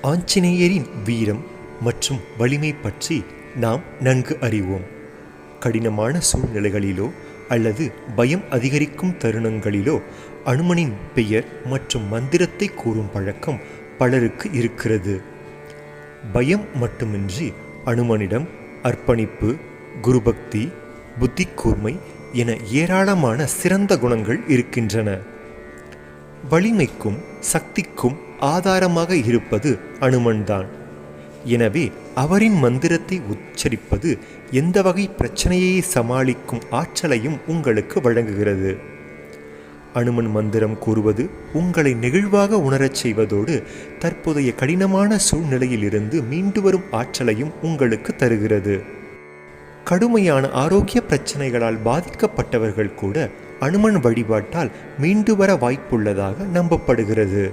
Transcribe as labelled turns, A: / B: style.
A: ஆஞ்சநேயரின் வீரம் மற்றும் வலிமை பற்றி நாம் நன்கு அறிவோம். கடினமான சூழ்நிலைகளிலோ அல்லது பயம் அதிகரிக்கும் தருணங்களிலோ அனுமனின் பெயர் மற்றும் மந்திரத்தை கூறும் பழக்கம் பலருக்கு இருக்கிறது. பயம் மட்டுமின்றி அனுமனிடம் அர்ப்பணிப்பு, குருபக்தி, புத்தி கூர்மை என ஏராளமான சிறந்த குணங்கள் இருக்கின்றன. வலிமைக்கும் சக்திக்கும் ஆதாரமாக இருப்பது அனுமன்தான். எனவே அவரின் மந்திரத்தை உச்சரிப்பது எந்த வகை பிரச்சனையை சமாளிக்கும் ஆற்றலையும் உங்களுக்கு வழங்குகிறது. அனுமன் மந்திரம் கூறுவது உங்களை நெகிழ்வாக உணரச் செய்வதோடு தற்போதைய கடினமான சூழ்நிலையிலிருந்து மீண்டு வரும் ஆற்றலையும் உங்களுக்கு தருகிறது. கடுமையான ஆரோக்கிய பிரச்சனைகளால் பாதிக்கப்பட்டவர்கள் கூட அனுமன் வழிபாட்டால் மீண்டு வர வாய்ப்புள்ளதாக நம்பப்படுகிறது.